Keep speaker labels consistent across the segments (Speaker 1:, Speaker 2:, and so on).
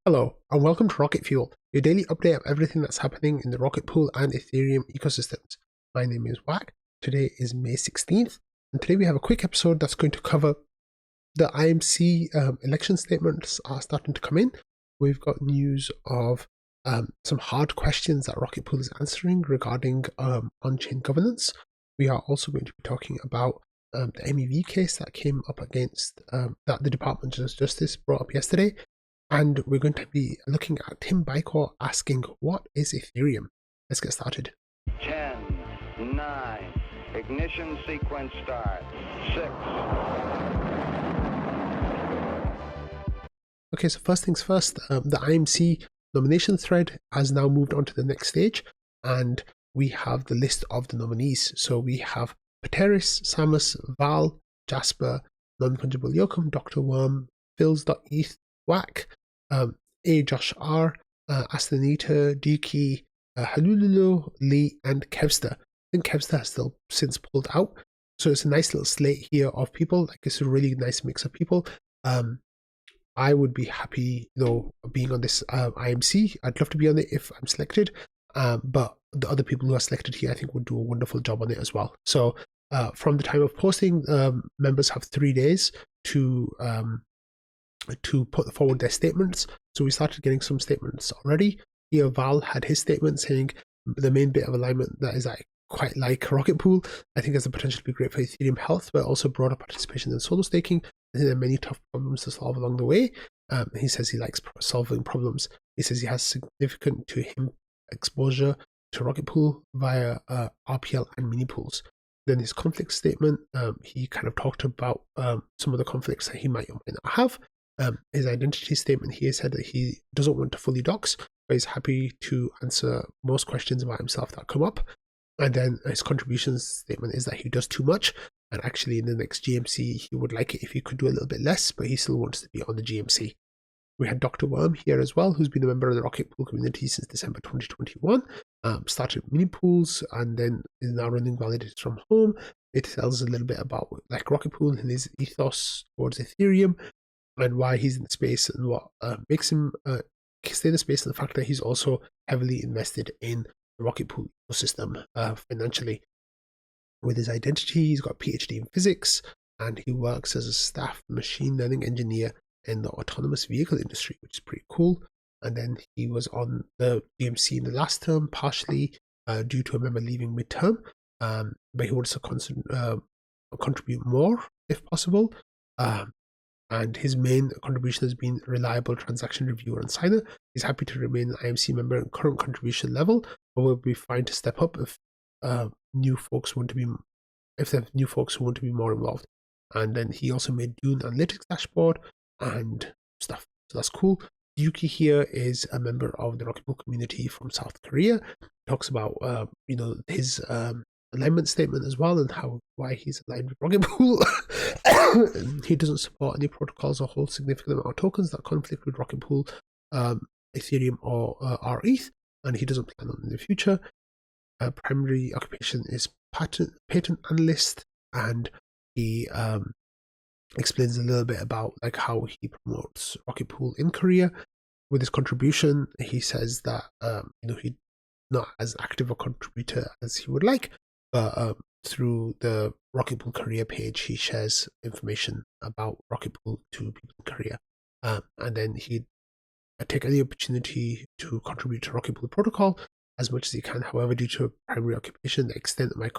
Speaker 1: Hello, and welcome to Rocket Fuel, your daily update of everything that's happening in the Rocket Pool and Ethereum ecosystems. My name is Wack. Today is May 16th, and today we have a quick episode that's going to cover the IMC election statements are starting to come in. We've got news of some hard questions that Rocket Pool is answering regarding on-chain governance. We are also going to be talking about the MEV case that came up against that the Department of Justice brought up yesterday. And we're going to be looking at Tim Bykor asking, what is Ethereum? Let's get started.
Speaker 2: 10, 9, ignition sequence start, 6.
Speaker 1: Okay, so first things first, the IMC nomination thread has now moved on to the next stage, and we have the list of the nominees. So we have Pateris, Samus, Val, Jasper, Non-Fungible Yokum, Dr. Worm, Phils.eth, Wack, A. Josh R, Astanita, Duki, Halululo, Lee, and Kevster. I think Kevster has still since pulled out. So it's a nice little slate here of people. Like, it's a really nice mix of people. I would be happy, being on this IMC. I'd love to be on it if I'm selected. But the other people who are selected here, I think, would do a wonderful job on it as well. So from the time of posting, members have 3 days to put forward their statements. So we started getting some statements already. Here, Val had his statement saying the main bit of alignment that is quite like Rocket Pool, I think has the potential to be great for Ethereum health, but also broader participation in solo staking. I think there are many tough problems to solve along the way. He says he likes solving problems. He says he has significant to him exposure to Rocket Pool via RPL and mini pools. Then his conflict statement, he kind of talked about some of the conflicts that he might or might not have. His identity statement here said that he doesn't want to fully dox, but he's happy to answer most questions about himself that come up. And then his contributions statement is that he does too much, and actually in the next GMC he would like it if he could do a little bit less, but he still wants to be on the GMC. We had Dr. Worm here as well, who's been a member of the Rocket Pool community since December 2021, started mini pools and then is now running validators from home. It tells a little bit about like Rocket Pool and his ethos towards Ethereum, and why he's in the space and what makes him stay in the space, and the fact that he's also heavily invested in the Rocket Pool ecosystem financially. With his identity, he's got a PhD in physics, and he works as a staff machine learning engineer in the autonomous vehicle industry, which is pretty cool. And then he was on the DMC in the last term, partially due to a member leaving midterm, but he wants to contribute more if possible. And his main contribution has been reliable transaction reviewer and signer. He's happy to remain an IMC member at current contribution level, but will be fine to step up if new folks want to be more involved. And then he also made Dune Analytics dashboard and stuff. So that's cool. Yuki here is a member of the Rocket Pool community from South Korea. He talks about his alignment statement as well, and why he's aligned with Rocket Pool. He doesn't support any protocols or hold significant amount of tokens that conflict with Rocket Pool, Ethereum, or RETH, and he doesn't plan on in the future. Primary occupation is patent analyst, and he explains a little bit about like how he promotes Rocket Pool in Korea. With his contribution, he says that he's not as active a contributor as he would like, but through the Rocket Pool Korea page, he shares information about Rocket Pool to people in Korea. And then he'd take any opportunity to contribute to Rocket Pool protocol as much as he can. However, due to a primary occupation, the extent of my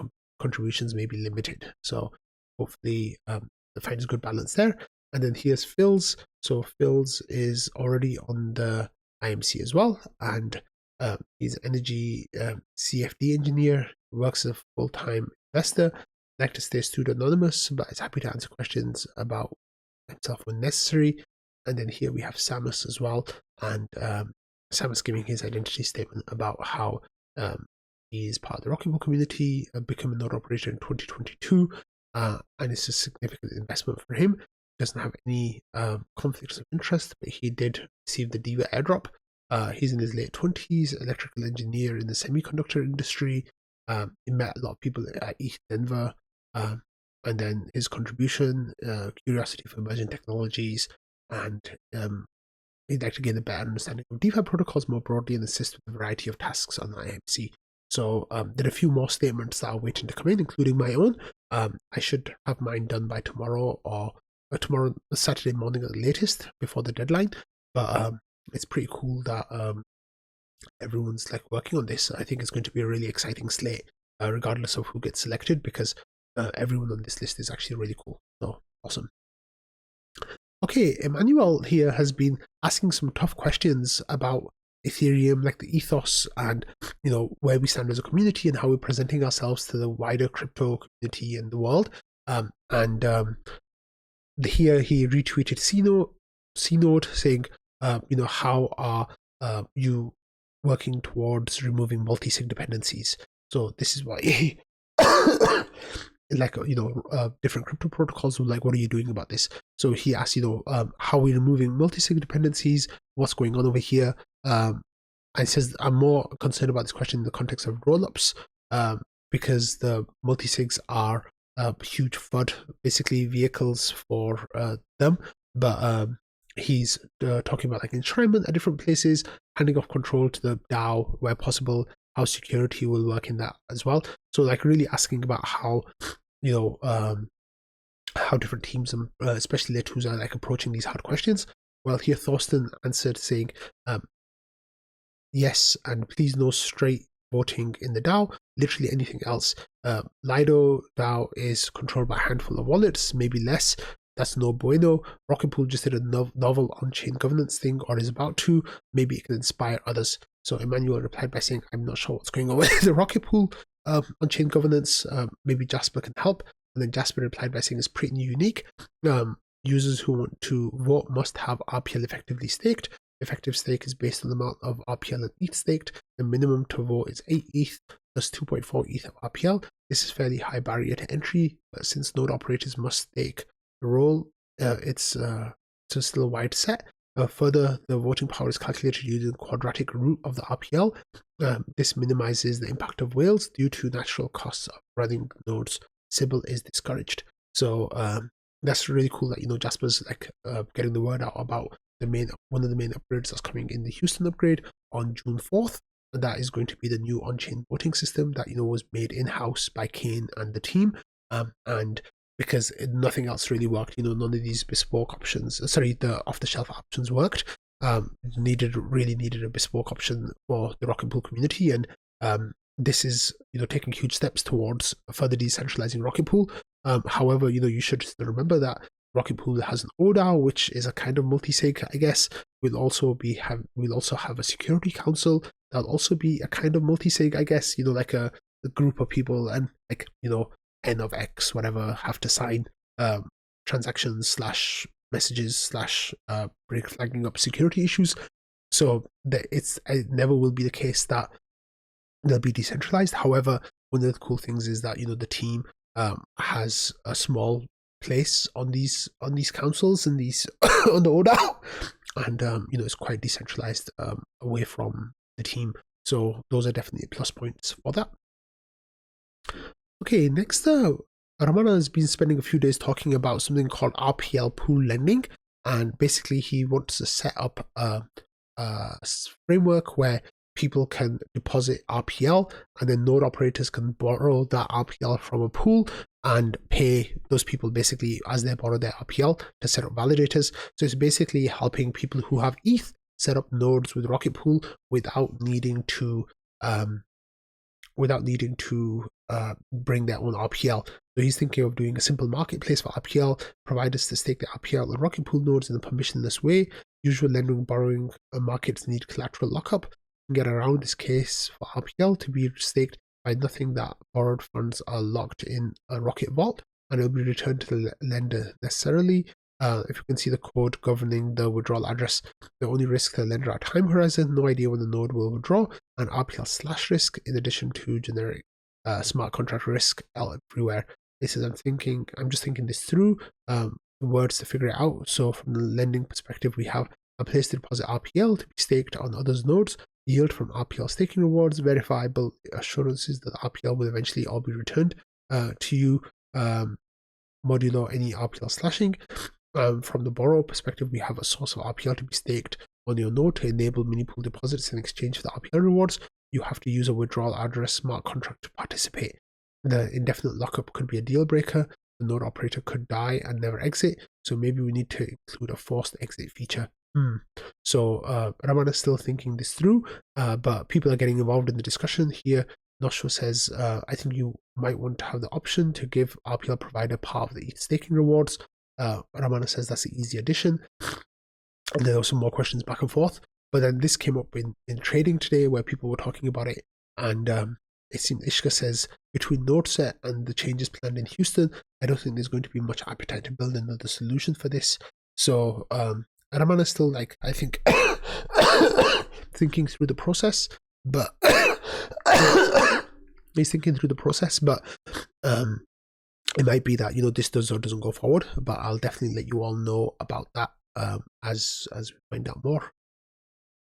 Speaker 1: contributions may be limited. So hopefully the finds a good balance there. And then here's Phils. So Phils is already on the IMC as well, and he's an energy CFD engineer, works as a full-time investor, like to stay student anonymous, but is happy to answer questions about himself when necessary. And then here we have Samus as well, and Samus giving his identity statement about how he is part of the Rocket Pool community, become a node operator in 2022, and it's a significant investment for him. He doesn't have any conflicts of interest, but he did receive the Diva airdrop. He's in his late 20s, electrical engineer in the semiconductor industry. He met a lot of people at ETH Denver, and then his contribution, curiosity for emerging technologies, and you'd like to gain a better understanding of DeFi protocols more broadly and assist with a variety of tasks on the IMC. So there are a few more statements that are waiting to come in, including my own. I should have mine done by tomorrow or tomorrow, Saturday morning at the latest, before the deadline. But it's pretty cool that everyone's like working on this. I think it's going to be a really exciting slate, regardless of who gets selected, because everyone on this list is actually really cool. So awesome. Okay, Emmanuel here has been asking some tough questions about Ethereum, like the ethos and, you know, where we stand as a community and how we're presenting ourselves to the wider crypto community and the world. Here he retweeted C-Node saying, you know, how are you working towards removing multi-sig dependencies? So this is why like, you know, different crypto protocols were like, what are you doing about this? So he asked, you know, how are we removing multi-sig dependencies? What's going on over here? And says, I'm more concerned about this question in the context of rollups, because the multisigs are huge FUD, basically vehicles for them. But he's talking about like enshrinement at different places, handing off control to the DAO where possible, how security will work in that as well. So like really asking about how, you know, how different teams, especially layer twos, are like approaching these hard questions. Well, here Thorsten answered saying, yes, and please no straight voting in the DAO, literally anything else. Lido DAO is controlled by a handful of wallets, maybe less. That's no bueno. Rocket Pool just did a novel on-chain governance thing, or is about to. Maybe it can inspire others. So Emmanuel replied by saying, I'm not sure what's going on with the Rocket Pool on-chain governance. Maybe Jasper can help. And then Jasper replied by saying it's pretty unique. Users who want to vote must have RPL effectively staked. Effective stake is based on the amount of RPL and ETH staked. The minimum to vote is 8 ETH plus 2.4 ETH of RPL. This is fairly high barrier to entry, but since node operators must stake the role, it's still a wide set. Further, the voting power is calculated using the quadratic root of the RPL. This minimizes the impact of whales due to natural costs of running nodes. Sybil is discouraged. So that's really cool that, you know, Jasper's like getting the word out about one of the main upgrades that's coming in the Houston upgrade on June 4th. And that is going to be the new on-chain voting system that, you know, was made in-house by Kane and the team. And because nothing else really worked, you know, none of these bespoke options, the off-the-shelf options worked. Really needed a bespoke option for the Rocket Pool community, and this is, you know, taking huge steps towards further decentralizing Rocket Pool. However, you know, you should still remember that Rocket Pool has an ODAO, which is a kind of multi-sig, I guess. We'll also have a security council that'll also be a kind of multi-sig, I guess. You know, like a group of people, and like, you know, N of X, whatever, have to sign transactions / messages / break flagging up security issues. So it never will be the case that they'll be decentralized. However, one of the cool things is that, you know, the team has a small place on these councils and these on the ODAO, and you know, it's quite decentralized away from the team. So those are definitely plus points for that. Okay, next, Ramana has been spending a few days talking about something called RPL pool lending, and basically he wants to set up a framework where people can deposit RPL, and then node operators can borrow that RPL from a pool and pay those people basically as they borrow their RPL to set up validators. So it's basically helping people who have ETH set up nodes with Rocket Pool without needing to bring their own RPL. So he's thinking of doing a simple marketplace for RPL, providers to stake their RPL on Rocket Pool nodes in a permissionless way. Usual lending and borrowing markets need collateral lockup. Get around this case for RPL to be staked by nothing that borrowed funds are locked in a Rocket vault, and it will be returned to the lender necessarily. If you can see the code governing the withdrawal address, the only risk to the lender are time horizon, no idea when the node will withdraw, and RPL / risk, in addition to generic smart contract risk everywhere. This is I'm just thinking this through, words to figure it out. So from the lending perspective, we have a place to deposit RPL to be staked on others' nodes, yield from RPL staking rewards, verifiable assurances that RPL will eventually all be returned to you, modulo any RPL slashing. From the borrower perspective, we have a source of RPL to be staked on your node to enable mini pool deposits in exchange for the RPL rewards, you have to use a withdrawal address smart contract to participate. The indefinite lockup could be a deal breaker. The node operator could die and never exit, so maybe we need to include a forced exit feature. So Ramana is still thinking this through, but people are getting involved in the discussion here. Noshua says, I think you might want to have the option to give RPL provider part of the ETH staking rewards. Ramana says that's an easy addition. And there were some more questions back and forth. But then this came up in trading today where people were talking about it. And it seemed Ishka says, between NodeSet and the changes planned in Houston, I don't think there's going to be much appetite to build another solution for this. So Ramana is still like, I think, thinking through the process, but he's thinking through the process, but it might be that, this does or doesn't go forward, but I'll definitely let you all know about that as we find out more.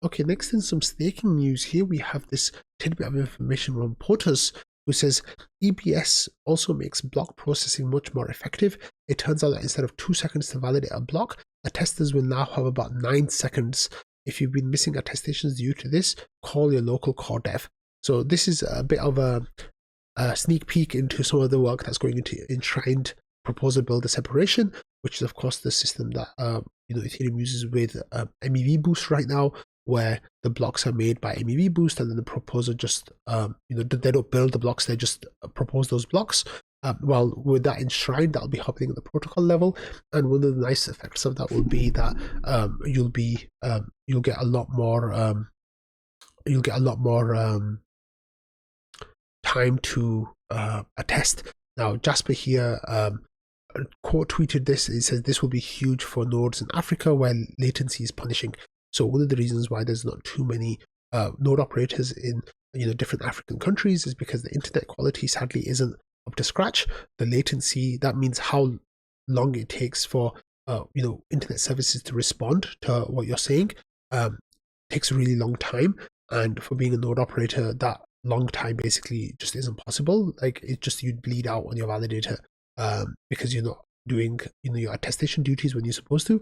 Speaker 1: Okay, next in some staking news here, we have this tidbit of information from Porters, who says ePBS also makes block processing much more effective. It turns out that instead of 2 seconds to validate a block, attesters will now have about 9 seconds. If you've been missing attestations due to this, call your local core dev. So this is a bit of a sneak peek into some of the work that's going into enshrined proposal builder separation, which is of course the system that Ethereum uses with MEV boost right now, where the blocks are made by MEV boost, and then the proposer just they don't build the blocks, they just propose those blocks. Well, with that enshrined, that'll be happening at the protocol level, and one of the nice effects of that will be that you'll get a lot more time to attest. Now Jasper here quote tweeted this. He says this will be huge for nodes in Africa where latency is punishing. So one of the reasons why there's not too many node operators in different African countries is because the internet quality sadly isn't up to scratch. The latency, that means how long it takes for internet services to respond to what you're saying, takes a really long time. And for being a node operator, that long time basically just isn't possible. Like it just, you'd bleed out on your validator because you're not doing your attestation duties when you're supposed to,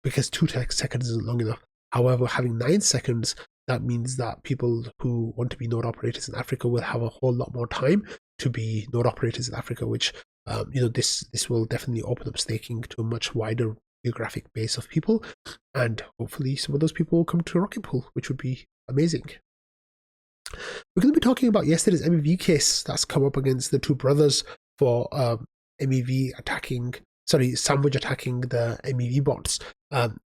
Speaker 1: because 2 seconds isn't long enough. However, having 9 seconds, that means that people who want to be node operators in Africa will have a whole lot more time to be node operators in Africa, which this will definitely open up staking to a much wider geographic base of people, and hopefully some of those people will come to Rocket Pool, which would be amazing. We're going to be talking about yesterday's MEV case that's come up against the two brothers for Sandwich attacking the MEV bots.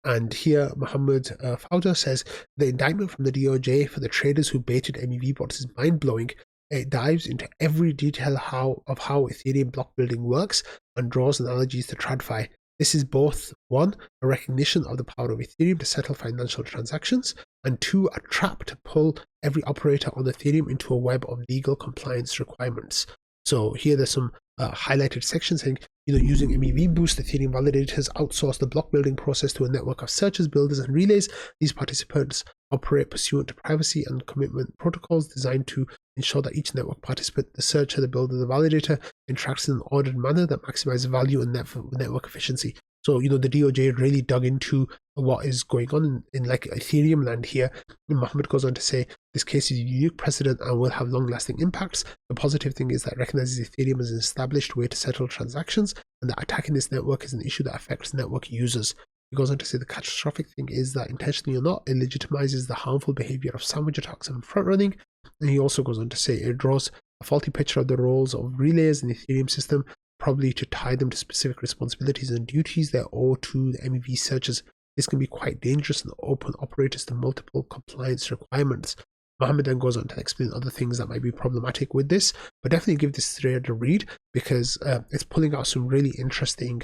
Speaker 1: And here Mohammed Fauda says the indictment from the DOJ for the traders who baited MEV bots is mind-blowing. It dives into every detail of how Ethereum block building works and draws analogies to TradFi. This is both, 1, a recognition of the power of Ethereum to settle financial transactions, and 2, a trap to pull every operator on Ethereum into a web of legal compliance requirements. So here there's some highlighted sections saying, using MEV Boost, Ethereum validators outsource the block building process to a network of searchers, builders, and relays. These participants operate pursuant to privacy and commitment protocols designed to ensure that each network participant, the searcher, the builder, the validator, interacts in an ordered manner that maximizes value and network efficiency. So, the DOJ really dug into what is going on in like Ethereum land here. And Mohammed goes on to say, this case is a unique precedent and will have long-lasting impacts. The positive thing is that it recognizes Ethereum as an established way to settle transactions, and that attacking this network is an issue that affects network users. He goes on to say the catastrophic thing is that, intentionally or not, it legitimizes the harmful behavior of sandwich attacks and front-running. And he also goes on to say it draws a faulty picture of the roles of relays in the Ethereum system, probably to tie them to specific responsibilities and duties that owe to the MEV searchers. This can be quite dangerous and open operators to multiple compliance requirements. Mohammed then goes on to explain other things that might be problematic with this, but definitely give this thread a read because it's pulling out some really interesting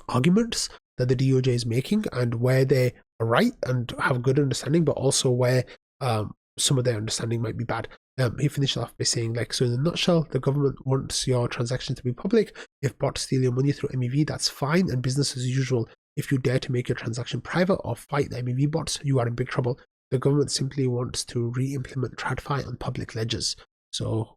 Speaker 1: arguments that the DOJ is making, and where they are right and have good understanding, but also where some of their understanding might be bad. He finished off by saying, so in a nutshell, the government wants your transactions to be public. If bots steal your money through MEV, that's fine and business as usual. If you dare to make your transaction private or fight the MEV bots, you are in big trouble. The government simply wants to re-implement TradFi on public ledgers. So,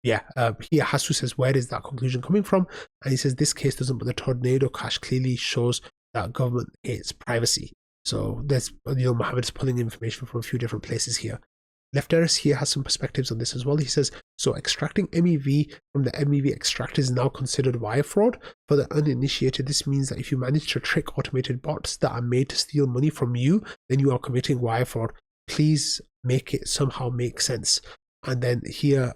Speaker 1: here Hasu says, where is that conclusion coming from? And he says, this case doesn't, but the Tornado Cash clearly shows that government hates privacy. So there's, Mohammed's pulling information from a few different places here. Lefteris here has some perspectives on this as well. He says, so extracting MEV from the MEV extractor is now considered wire fraud. For the uninitiated, this means that if you manage to trick automated bots that are made to steal money from you, then you are committing wire fraud. Please make it somehow make sense. And then here,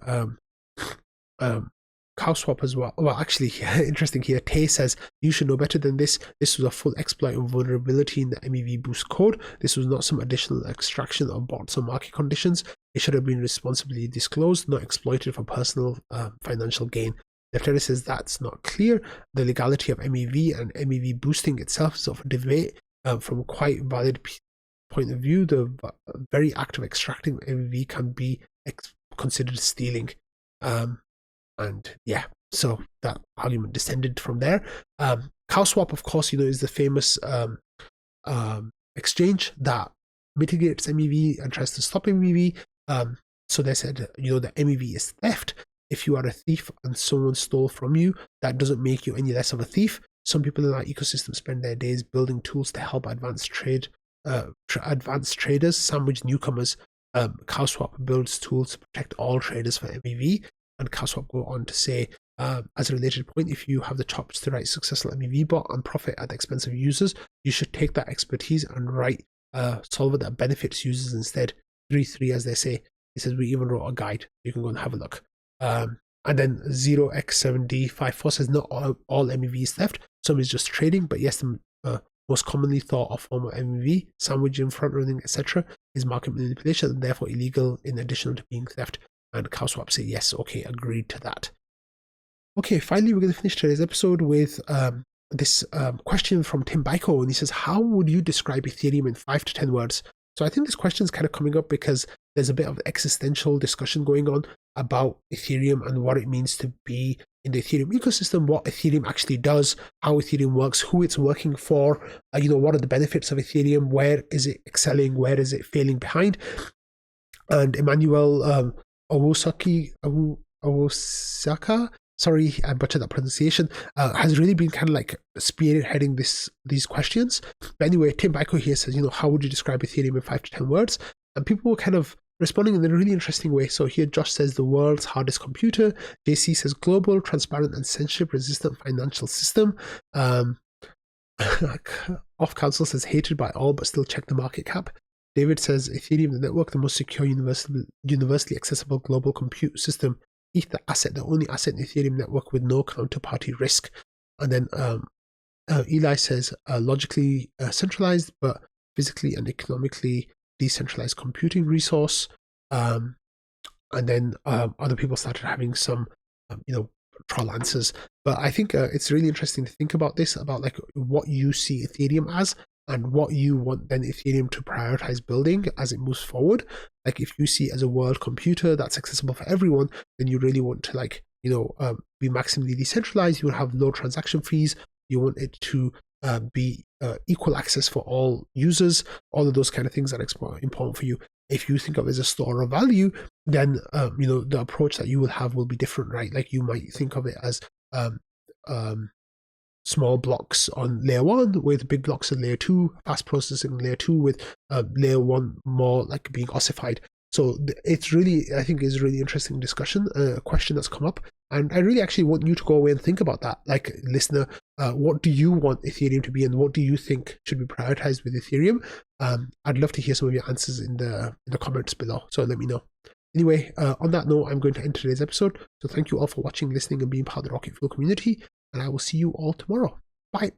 Speaker 1: CowSwap as well. Well, actually, interesting here. Tay says, you should know better than this. This was a full exploit of vulnerability in the MEV boost code. This was not some additional extraction of bots or market conditions. It should have been responsibly disclosed, not exploited for personal financial gain. Lefteris says that's not clear. The legality of MEV and MEV boosting itself is of debate. From a quite valid point of view, the very act of extracting MEV can be considered stealing. And yeah, so that argument descended from there. CowSwap, of course, is the famous exchange that mitigates MEV and tries to stop MEV. So they said, the MEV is theft. If you are a thief and someone stole from you, that doesn't make you any less of a thief. Some people in our ecosystem spend their days building tools to help advanced traders sandwich newcomers. CowSwap builds tools to protect all traders for MEV. And CowSwap go on to say, as a related point, if you have the chops to write successful MEV bot and profit at the expense of users, you should take that expertise and write a solver that benefits users instead. 3.3, as they say. He says, we even wrote a guide. You can go and have a look. And then 0x7d54 says, not all MEV is theft. Some is just trading, but yes, the most commonly thought of form of MEV, sandwiching, front running, etc., is market manipulation and therefore illegal in addition to being theft. And CowSwap say, yes, okay, agreed to that. Okay, finally, we're going to finish today's episode with this question from Tim Baiko. And he says, how would you describe Ethereum in 5 to 10 words? So I think this question is kind of coming up because there's a bit of existential discussion going on about Ethereum and what it means to be in the Ethereum ecosystem, what Ethereum actually does, how Ethereum works, who it's working for, what are the benefits of Ethereum, where is it excelling, where is it failing behind. And Emmanuel Owosaka, sorry, I butchered that pronunciation, has really been kind of like spearheading these questions. But anyway, Tim Baiko here says, how would you describe Ethereum in 5 to 10 words? And people were kind of responding in a really interesting way. So here Josh says the world's hardest computer. JC says global, transparent, and censorship-resistant financial system. Off Council says hated by all, but still check the market cap. David says Ethereum, the network, the most secure, universally accessible global compute system. ETH, the asset, the only asset in Ethereum network with no counterparty risk. And then Eli says logically centralized, but physically and economically decentralized computing resource. And then other people started having some, trial answers. But I think it's really interesting to think about this, about like what you see Ethereum as and what you want then Ethereum to prioritize building as it moves forward. Like if you see it as a world computer that's accessible for everyone, then you really want to be maximally decentralized. You want to have low transaction fees. You want it to be equal access for all users. All of those kind of things that are important for you. If you think of it as a store of value, then the approach that you will have will be different, right? Like you might think of it as small blocks on layer 1 with big blocks in layer 2, fast processing layer 2 with layer 1 more like being ossified. So it's really, I think, is a really interesting discussion, a question that's come up. And I really actually want you to go away and think about that. Like, listener, what do you want Ethereum to be and what do you think should be prioritized with Ethereum? I'd love to hear some of your answers in the comments below. So let me know. Anyway, on that note, I'm going to end today's episode. So thank you all for watching, listening, and being part of the Rocket Fuel community. And I will see you all tomorrow. Bye.